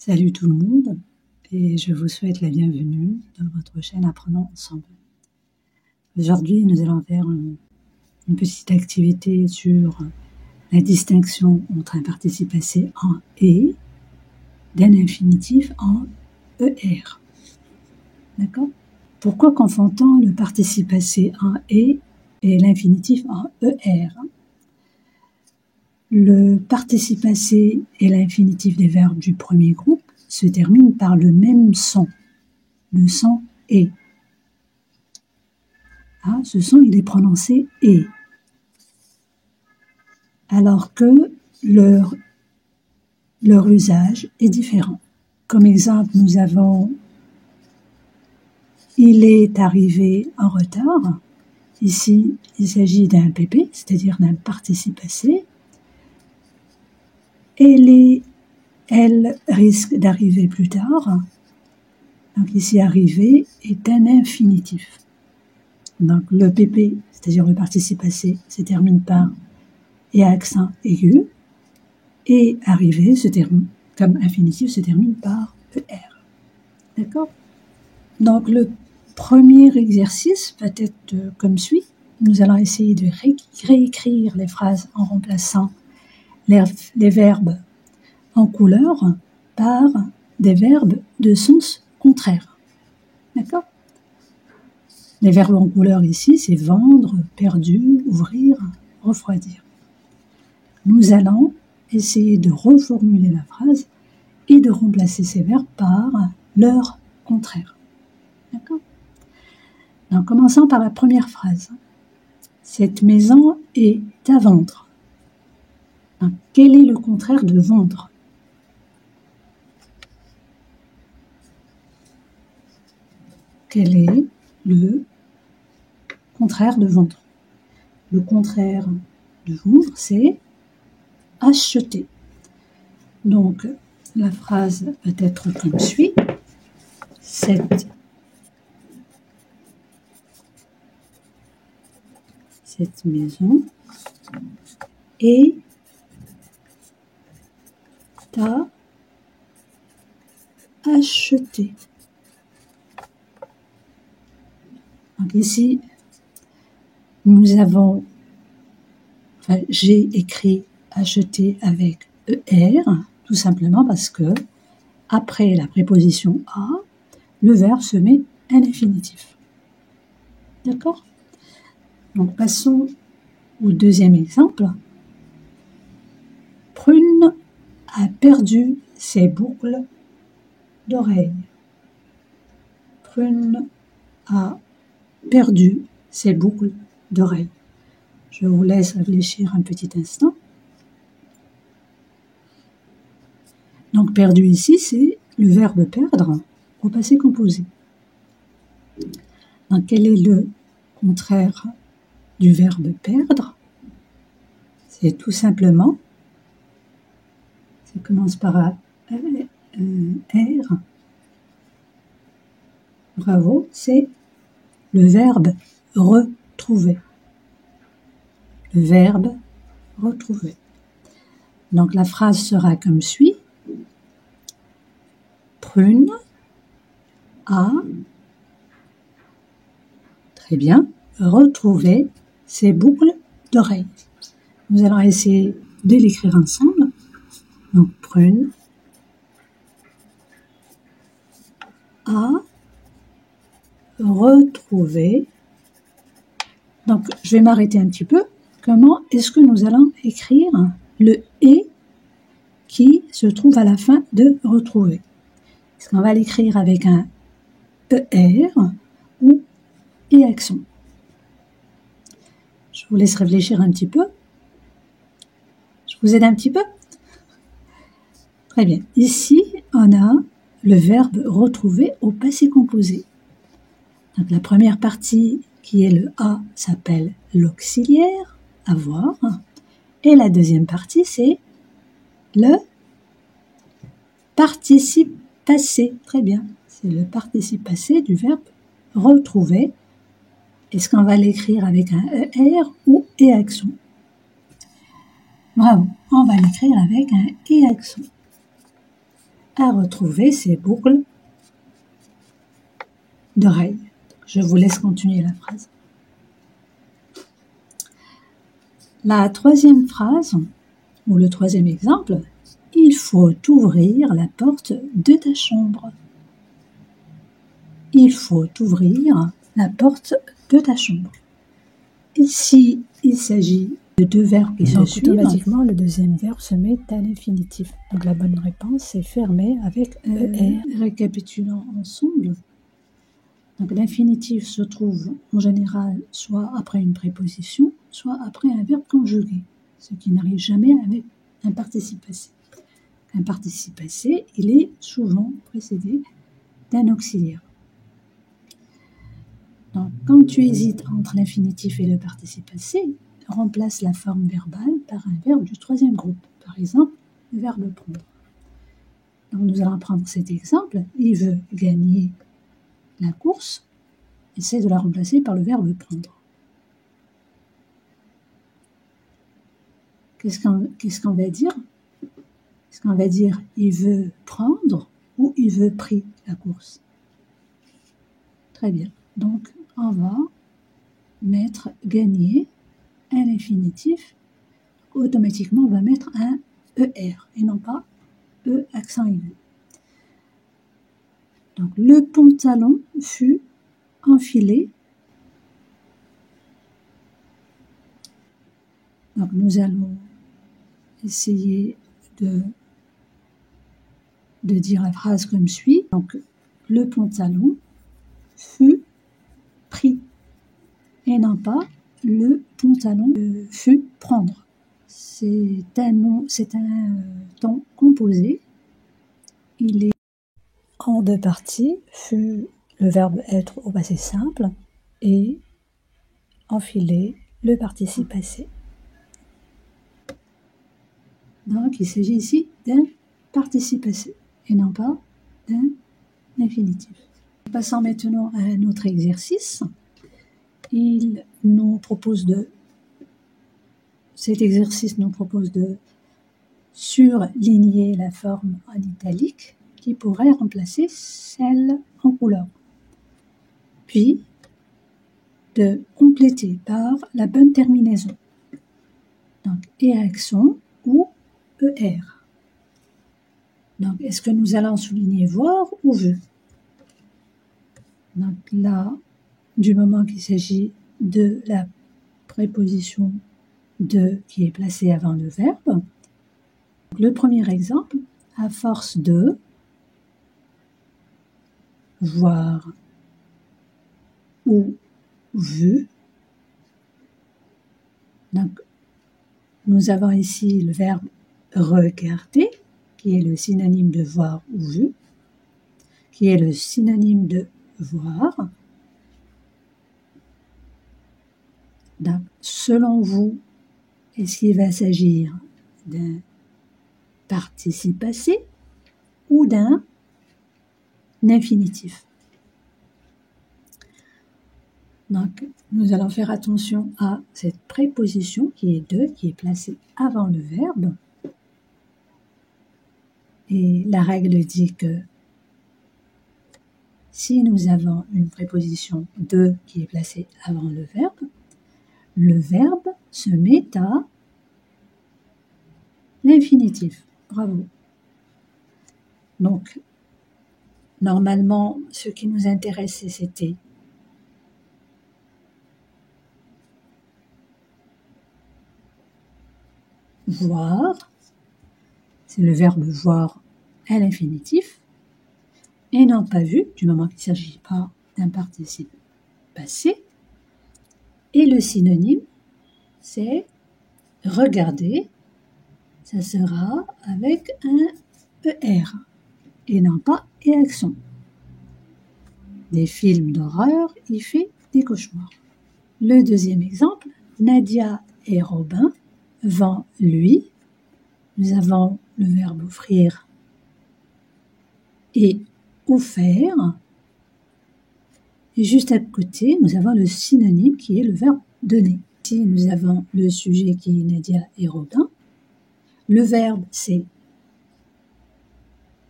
Salut tout le monde et je vous souhaite la bienvenue dans votre chaîne Apprenons ensemble. Aujourd'hui, nous allons faire une petite activité sur la distinction entre un participe passé en « et » d'un infinitif en « er ». D'accord ? Pourquoi confond-on le participe passé en « et » l'infinitif en « er ». Le participe passé et l'infinitif des verbes du premier groupe se terminent par le même son, le son « et ». Ah, ce son, il est prononcé « et », alors que leur usage est différent. Comme exemple, nous avons « il est arrivé en retard ». Ici, il s'agit d'un PP, c'est-à-dire d'un participe passé. Elle risque d'arriver plus tard. Donc ici, arriver est un infinitif. Donc le PP, c'est-à-dire le participe passé, se termine par et accent aigu. Et arriver se termine, comme infinitif, se termine par ER. D'accord ? Donc le premier exercice va être comme suit. Nous allons essayer de réécrire les phrases en remplaçant les verbes en couleur par des verbes de sens contraire. D'accord ? Les verbes en couleur ici, c'est vendre, perdu, ouvrir, refroidir. Nous allons essayer de reformuler la phrase et de remplacer ces verbes par leur contraire. D'accord ? Donc, commençons par la première phrase. Cette maison est à vendre. Donc, quel est le contraire de vendre ? Quel est le contraire de vendre ? Le contraire de vendre, c'est acheter. Donc, la phrase va être comme suit. Cette maison est à acheter. Donc ici, j'ai écrit acheter avec ER, tout simplement parce que après la préposition à, le verbe se met à l'infinitif. D'accord ? Donc passons au deuxième exemple. Prune a perdu ses boucles d'oreilles. Prune a perdu ses boucles d'oreilles. Je vous laisse réfléchir un petit instant. Donc perdu ici, c'est le verbe perdre au passé composé. Donc quel est le contraire du verbe perdre ? C'est tout simplement, ça commence par R. Bravo, c'est le verbe retrouver. Le verbe retrouver. Donc la phrase sera comme suit. Prune a, très bien, retrouvé ses boucles d'oreilles. Nous allons essayer de l'écrire ensemble. Donc Prune a retrouvé. Donc je vais m'arrêter un petit peu. Comment est-ce que nous allons écrire le « et » qui se trouve à la fin de « retrouver » ? Est-ce qu'on va l'écrire avec un « ER » ou « et » accent ? Je vous laisse réfléchir un petit peu. Je vous aide un petit peu ? Très bien. Ici, on a le verbe « retrouver » au passé composé. Donc la première partie qui est le « a » s'appelle l'auxiliaire, avoir. Et la deuxième partie, c'est le participe passé. Très bien. C'est le participe passé du verbe retrouver. Est-ce qu'on va l'écrire avec un ER ou et accent ? Bravo. On va l'écrire avec un et accent. à retrouver ces boucles d'oreilles. Je vous laisse continuer la phrase. La troisième phrase, ou le troisième exemple, il faut ouvrir la porte de ta chambre. Il faut ouvrir la porte de ta chambre. Ici, il s'agit de deux verbes qui se suivent. Automatiquement, le deuxième verbe se met à l'infinitif. Donc la bonne réponse est fermée avec ER. Récapitulons ensemble. Donc l'infinitif se trouve en général soit après une préposition, soit après un verbe conjugué, ce qui n'arrive jamais avec un participe passé. Un participe passé, il est souvent précédé d'un auxiliaire. Donc, quand tu hésites entre l'infinitif et le participe passé, remplace la forme verbale par un verbe du troisième groupe. Par exemple, le verbe prendre. Donc, nous allons prendre cet exemple. Il veut gagner la course. Essaie de la remplacer par le verbe prendre. Qu'est-ce qu'on va dire? Est-ce qu'on va dire il veut prendre ou il veut pris la course? Très bien. Donc, on va mettre gagner à l'infinitif. Automatiquement, on va mettre un ER et non pas E accent aigu. Donc, le pantalon fut enfilé. Donc, nous allons essayer de dire la phrase comme suit. Donc, le pantalon fut pris et non pas le pantalon fut prendre. C'est un temps composé. Il est en deux parties. Fut le verbe être au passé simple et enfiler le participe passé. Donc, il s'agit ici d'un participe passé et non pas d'un infinitif. Passons maintenant à un autre exercice. Cet exercice nous propose de surligner la forme en italique qui pourrait remplacer celle en couleur. Puis, de compléter par la bonne terminaison. Donc, et accent ou ER. Donc, est-ce que nous allons souligner voir ou vu? Donc là, du moment qu'il s'agit de la préposition de qui est placée avant le verbe, le premier exemple, à force de voir ou vu. Donc, nous avons ici le verbe regarder, qui est le synonyme de voir ou vu, qui est le synonyme de voir. Donc, selon vous, est-ce qu'il va s'agir d'un participe passé ou d'un infinitif? Donc, nous allons faire attention à cette préposition qui est de, qui est placée avant le verbe. Et la règle dit que si nous avons une préposition de qui est placée avant le verbe se met à l'infinitif. Bravo. Donc, normalement, ce qui nous intéressait, c'était voir. C'est le verbe voir à l'infinitif. Et non pas vu, du moment qu'il ne s'agit pas d'un participe passé. Et le synonyme, c'est regarder. Ça sera avec un ER et non pas et accent. Des films d'horreur, il fait des cauchemars. Le deuxième exemple, Nadia et Robin vont lui. Nous avons le verbe offrir et offert. Et juste à côté, nous avons le synonyme qui est le verbe donner. Ici, nous avons le sujet qui est Nadia et Robin. Le verbe, c'est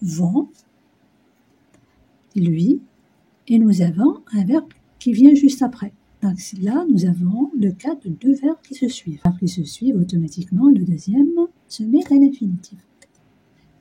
vont, lui, et nous avons un verbe qui vient juste après. Donc là, nous avons le cas de deux verbes qui se suivent. Alors qui se suivent automatiquement, le deuxième se met à l'infinitif.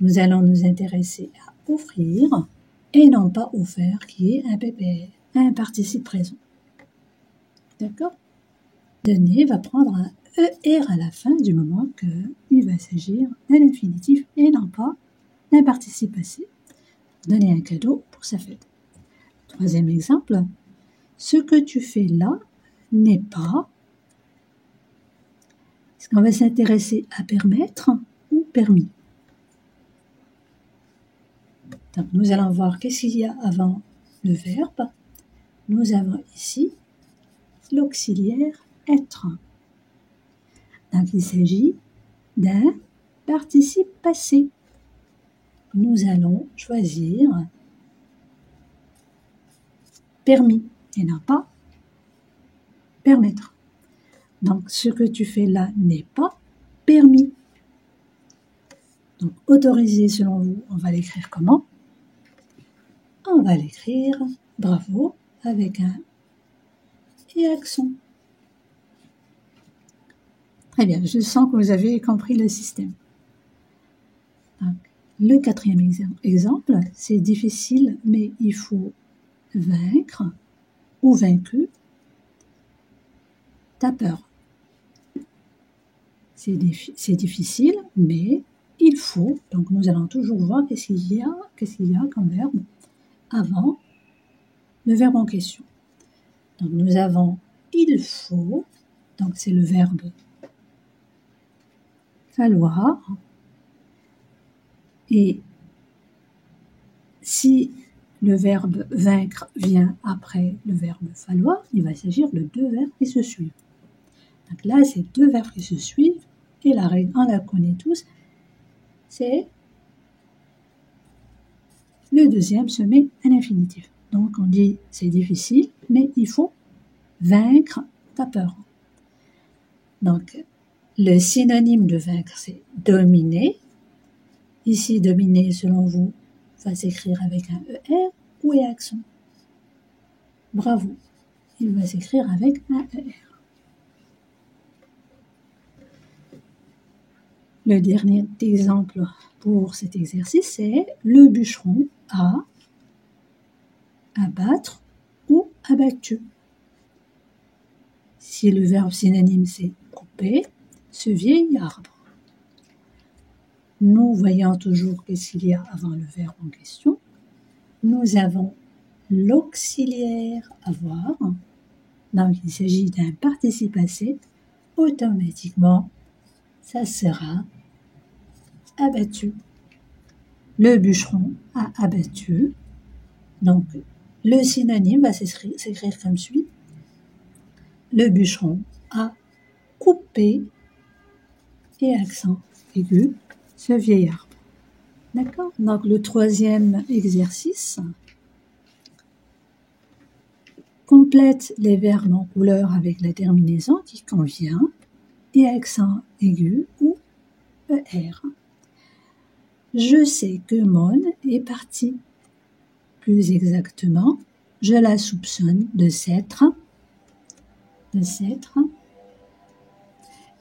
Nous allons nous intéresser à offrir et non pas offert qui est un PPR, un participe présent. D'accord? Donner va prendre un ER à la fin du moment qu'il va s'agir d'un infinitif et non pas d'un participe passé. Donner un cadeau pour sa fête. Troisième exemple, ce que tu fais là n'est pas. Est-ce qu'on va s'intéresser à permettre ou permis? Donc, nous allons voir qu'est-ce qu'il y a avant le verbe. Nous avons ici l'auxiliaire être. Donc, il s'agit d'un participe passé. Nous allons choisir permis et non pas permettre. Donc, ce que tu fais là n'est pas permis. Donc, autorisé selon vous, on va l'écrire comment? On va l'écrire bravo avec un et accent. Très bien, je sens que vous avez compris le système. Donc, le quatrième exemple, c'est difficile, mais il faut vaincre ou vaincu ta peur. C'est difficile, mais il faut. Donc, nous allons toujours voir qu'est-ce qu'il y a comme verbe avant le verbe en question. Donc, nous avons il faut, donc c'est le verbe falloir. Et si le verbe vaincre vient après le verbe falloir, il va s'agir de deux verbes qui se suivent. Donc là, c'est deux verbes qui se suivent, et la règle, on la connaît tous, c'est le deuxième se met à l'infinitif. Donc on dit c'est difficile, mais il faut vaincre ta peur. Donc le synonyme de vaincre, c'est dominer. Ici, dominer, selon vous, va s'écrire avec un ER ou un accent. Bravo, il va s'écrire avec un ER. Le dernier exemple pour cet exercice, c'est le bûcheron a abattre ou abattu. Si le verbe synonyme c'est couper, ce vieil arbre. Nous voyons toujours qu'est-ce qu'il y a avant le verbe en question. Nous avons l'auxiliaire avoir. Donc il s'agit d'un participe passé. Automatiquement, ça sera abattu. Le bûcheron a abattu. Donc le synonyme va s'écrire comme suit. Le bûcheron a coupé, et accent aigu, ce vieil arbre. D'accord? Donc le troisième exercice complète les verbes en couleur avec la terminaison qui convient et accent aigu ou ER. Je sais que Mon est partie. Plus exactement, je la soupçonne de s'être.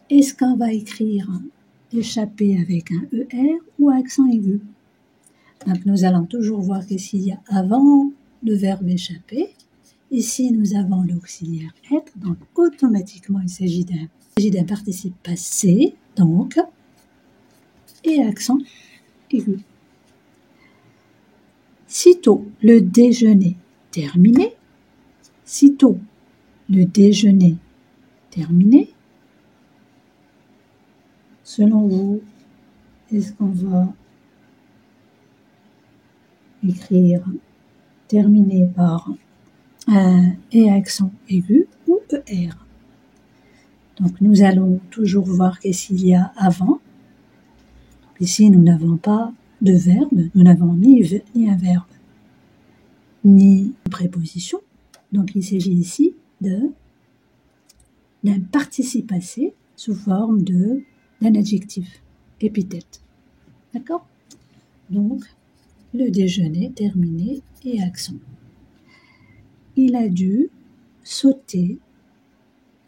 Est-ce qu'on va écrire échapper avec un ER ou accent aigu? Donc nous allons toujours voir qu'est-ce qu'il y a avant le verbe échapper. Ici nous avons l'auxiliaire être, donc automatiquement il s'agit d'un participe passé, donc, et accent aigu. Sitôt le déjeuner terminé, sitôt le déjeuner terminé, selon vous, est-ce qu'on va écrire terminé par un et accent aigu ou ER? Donc nous allons toujours voir qu'est-ce qu'il y a avant. Ici nous n'avons pas de verbe, nous n'avons ni un verbe ni une préposition. Donc il s'agit ici d'un participe passé sous forme d'un adjectif, épithète. D'accord? Donc le déjeuner terminé et accent. Il a dû sauter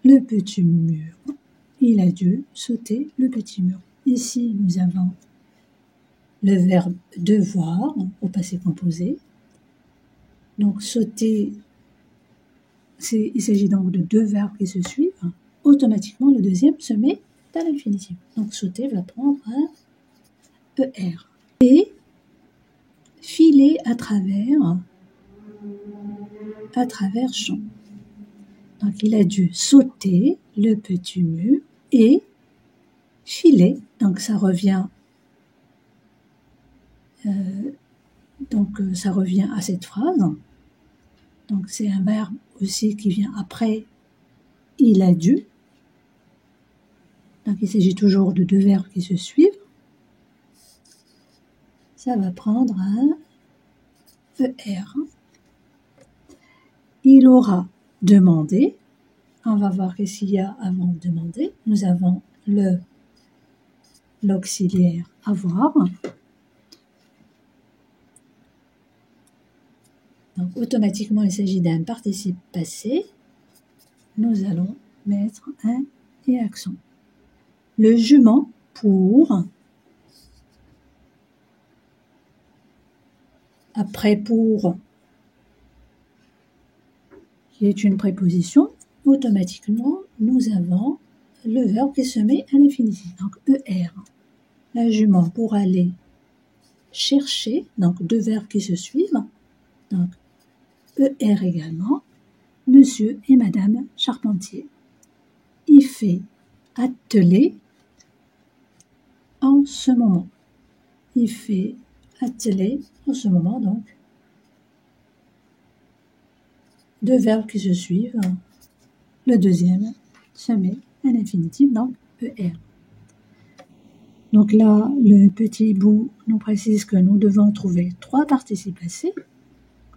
le petit mur. Il a dû sauter le petit mur. Ici, nous avons le verbe devoir au passé composé. Donc, sauter, il s'agit donc de deux verbes qui se suivent. Automatiquement, le deuxième se met à l'infinitif. Donc, sauter va prendre un ER. Et filer à travers champ. Donc, il a dû sauter le petit mur et filer. Donc, ça revient à cette phrase. Donc, c'est un verbe aussi qui vient après il a dû. Donc, il s'agit toujours de deux verbes qui se suivent. Ça va prendre un ER. Il aura demandé. On va voir qu'est-ce qu'il y a avant demander. Nous avons l'auxiliaire avoir. Donc, automatiquement, il s'agit d'un participe passé. Nous allons mettre un et accent. Le jument pour. Après pour, qui est une préposition, automatiquement, nous avons le verbe qui se met à l'infinitif, donc ER. La jument pour aller chercher, donc deux verbes qui se suivent, donc ER également, monsieur et madame Charpentier. Il fait atteler en ce moment. Il fait atteler en ce moment, donc deux verbes qui se suivent. Le deuxième se met à l'infinitif, donc ER. Donc là, le petit bout nous précise que nous devons trouver trois participes passés.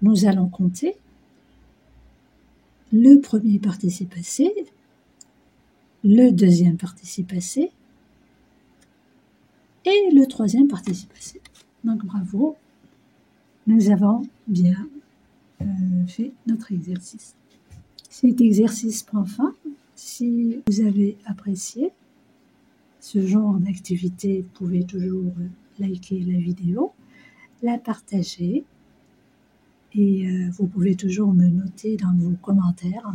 Nous allons compter le premier participe passé, le deuxième participe passé et le troisième participe passé. Donc bravo, nous avons bien fait notre exercice. Cet exercice prend fin. Si vous avez apprécié ce genre d'activité, vous pouvez toujours liker la vidéo, la partager et vous pouvez toujours me noter dans vos commentaires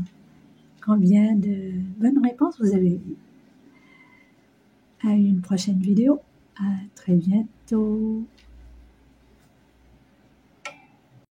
combien de bonnes réponses vous avez eues. À une prochaine vidéo. À très bientôt.